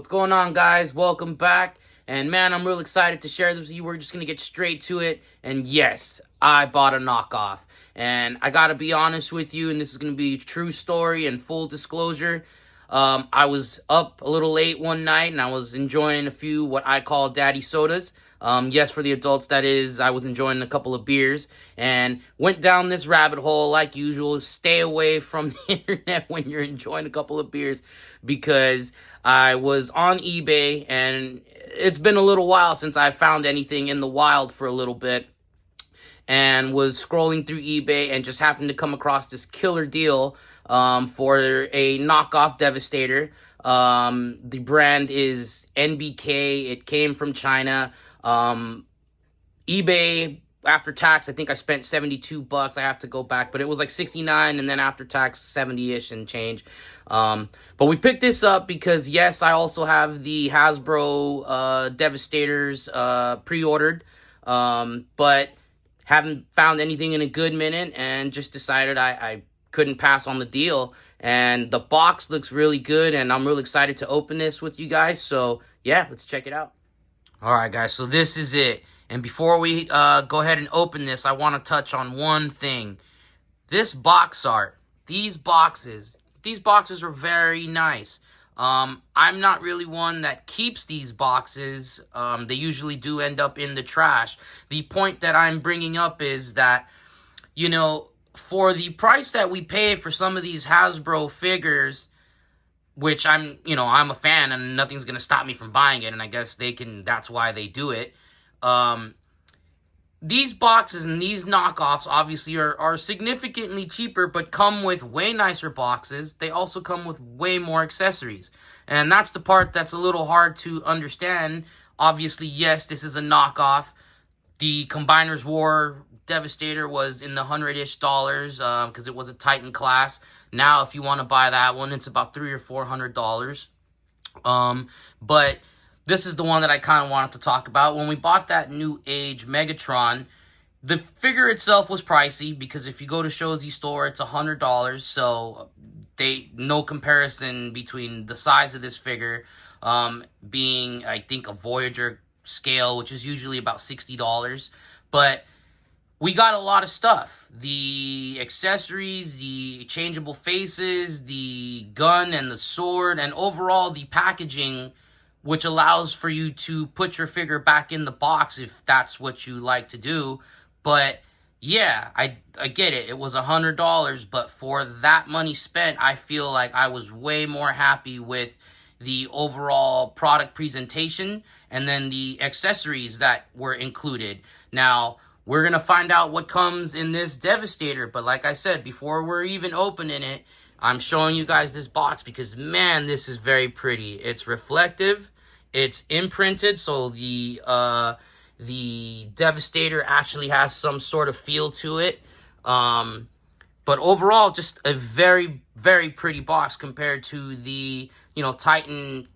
What's going on, guys? Welcome back. And man, I'm real excited to share this with you. We're just going to get straight to it. And yes, I bought a knockoff. And I got to be honest with you, and this is going to be a true story and full disclosure. I was up a little late one night, and I was enjoying a few what I call daddy sodas. Yes, for the adults, that is, I was enjoying a couple of beers and went down this rabbit hole like usual. Stay away from the internet when you're enjoying a couple of beers, because I was on eBay and it's been a little while since I found anything in the wild for a little bit, and was scrolling through eBay and just happened to come across this killer deal for a knockoff Devastator. The brand is NBK. It came from China. eBay, after tax, I think I spent $72. I have to go back, but it was like 69, and then after tax, 70-ish and change. But we picked this up because, yes, I also have the Hasbro Devastators pre-ordered, but haven't found anything in a good minute, and just decided I couldn't pass on the deal. And the box looks really good, and I'm really excited to open this with you guys. So yeah, let's check it out. All right, guys, so this is it. And before we go ahead and open this, I want to touch on one thing. This box art, these boxes are very nice. I'm not really one that keeps these boxes. They usually do end up in the trash. The point that I'm bringing up is that, you know, for the price that we pay for some of these Hasbro figures, which I'm a fan, and nothing's going to stop me from buying it, and I guess that's why they do it. These boxes and these knockoffs obviously are significantly cheaper, but come with way nicer boxes. They also come with way more accessories. And that's the part that's a little hard to understand. Obviously, yes, this is a knockoff. The Combiners War Devastator was in the $100-ish, because it was a Titan class. Now, if you want to buy that one, it's about $300 or $400. But this is the one that I kind of wanted to talk about. When we bought that new Age Megatron, the figure itself was pricey, because if you go to Shozy Store, it's $100. So no comparison between the size of this figure, being, I think, a Voyager scale, which is usually about $60. But we got a lot of stuff. The accessories, the changeable faces, the gun and the sword, and overall the packaging, which allows for you to put your figure back in the box if that's what you like to do. But yeah, I get it. It was $100, but for that money spent, I feel like I was way more happy with the overall product presentation and then the accessories that were included. Now, we're going to find out what comes in this Devastator, but like I said, before we're even opening it, I'm showing you guys this box because, man, this is very pretty. It's reflective. It's imprinted, so the Devastator actually has some sort of feel to it. But overall, just a very, very pretty box compared to the, Titan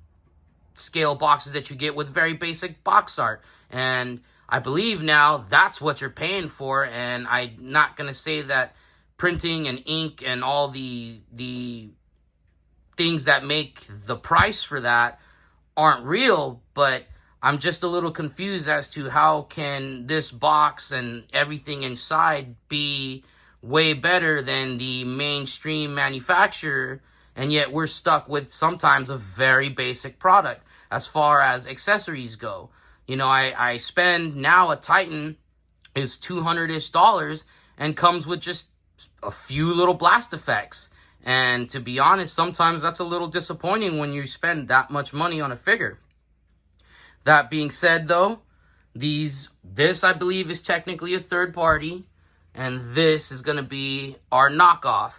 scale boxes that you get with very basic box art. And I believe now that's what you're paying for, and I'm not going to say that printing and ink and all the things that make the price for that aren't real, but I'm just a little confused as to how can this box and everything inside be way better than the mainstream manufacturer, and yet we're stuck with sometimes a very basic product as far as accessories go. I spend now, a Titan is $200-ish and comes with just a few little blast effects. And to be honest, sometimes that's a little disappointing when you spend that much money on a figure. That being said, though, this I believe is technically a third party, and this is going to be our knockoff.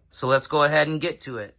So let's go ahead and get to it.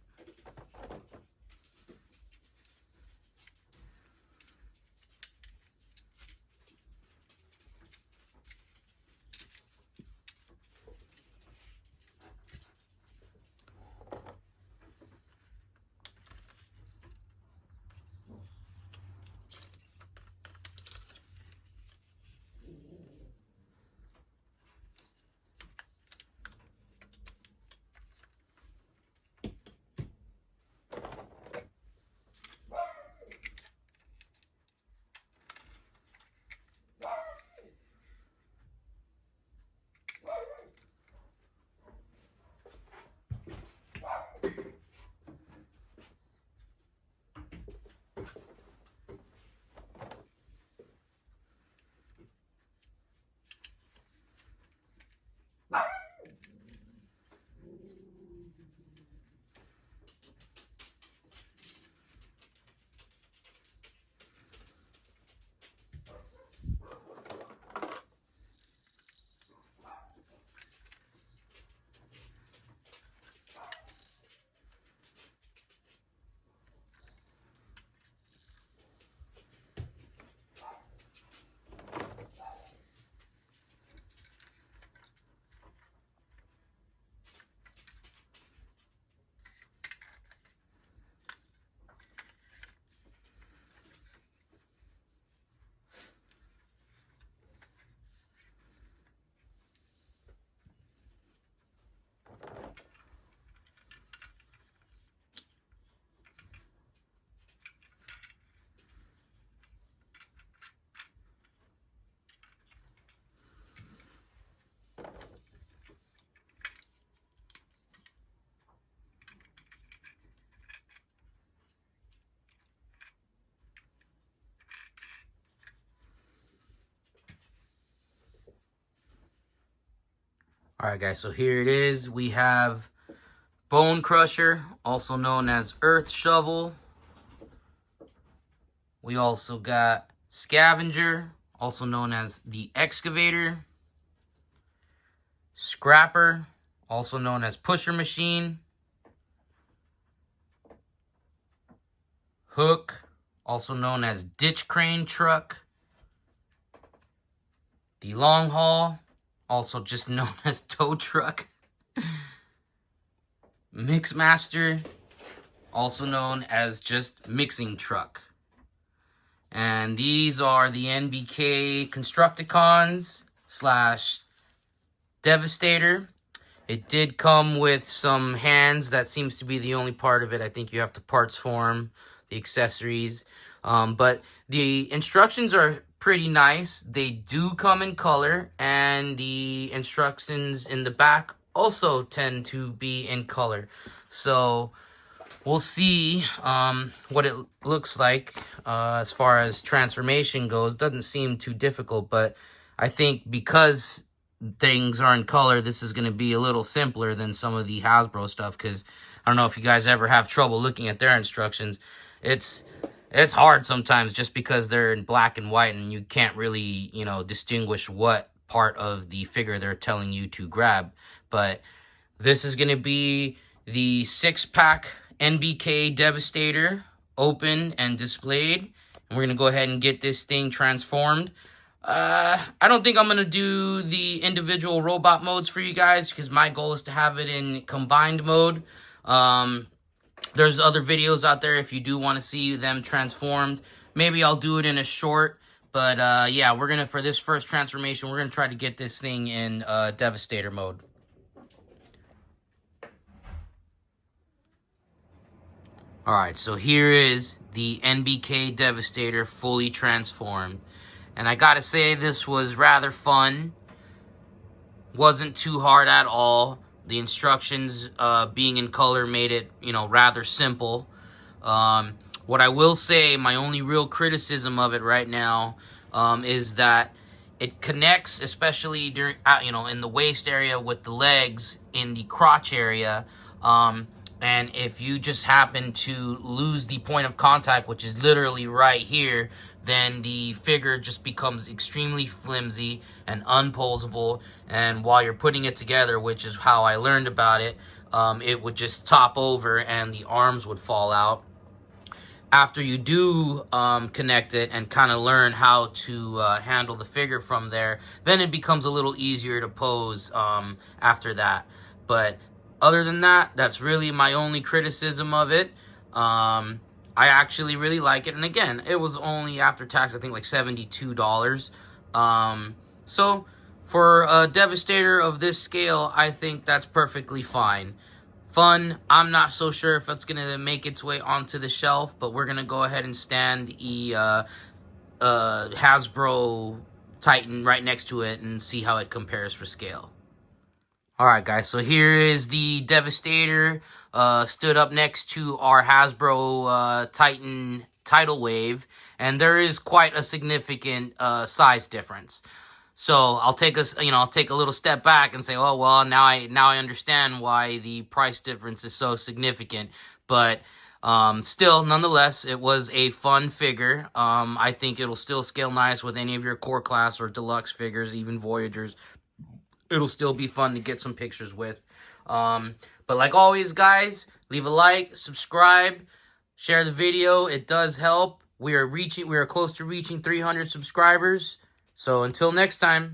Alright guys, so here it is. We have Bone Crusher, also known as Earth Shovel. We also got Scavenger, also known as the Excavator. Scrapper, also known as Pusher Machine. Hook, also known as Ditch Crane Truck. The Long Haul, also just known as Tow Truck. Mixmaster, also known as just Mixing Truck. And these are the NBK Constructicons / Devastator. It did come with some hands. That seems to be the only part of it. I think you have to parts form the accessories. But the instructions are pretty nice. They do come in color, and the instructions in the back also tend to be in color. So we'll see what it looks like as far as transformation goes. Doesn't seem too difficult, but I think because things are in color, this is going to be a little simpler than some of the Hasbro stuff, because I don't know if you guys ever have trouble looking at their instructions. It's hard sometimes just because they're in black and white and you can't really, distinguish what part of the figure they're telling you to grab. But this is going to be the 6-pack NBK Devastator, open and displayed. And we're going to go ahead and get this thing transformed. I don't think I'm going to do the individual robot modes for you guys, because my goal is to have it in combined mode. There's other videos out there if you do want to see them transformed. Maybe I'll do it in a short. But yeah, for this first transformation, we're going to try to get this thing in Devastator mode. Alright, so here is the NBK Devastator fully transformed. And I gotta say, this was rather fun. Wasn't too hard at all. The instructions being in color made it, rather simple. What I will say, my only real criticism of it right now is that it connects, especially during, in the waist area with the legs, in the crotch area. And if you just happen to lose the point of contact, which is literally right here, then the figure just becomes extremely flimsy and unposable. And while you're putting it together, which is how I learned about it, it would just top over and the arms would fall out. After you do connect it and kind of learn how to handle the figure from there, then it becomes a little easier to pose after that. But other than that, that's really my only criticism of it. I actually really like it. And again, it was only after tax, I think like $72. So for a Devastator of this scale, I think that's perfectly fine. Fun. I'm not so sure if it's going to make its way onto the shelf, but we're going to go ahead and stand a Hasbro Titan right next to it and see how it compares for scale. Alright guys, so here is the Devastator stood up next to our Hasbro Titan Tidal Wave, and there is quite a significant size difference. So I'll take a little step back and say, oh well, now I understand why the price difference is so significant. But still, nonetheless, it was a fun figure. I think it'll still scale nice with any of your core class or deluxe figures, even Voyagers. It'll still be fun to get some pictures with. But like always, guys, leave a like, subscribe, share the video. It does help. We are close to reaching 300 subscribers. So until next time.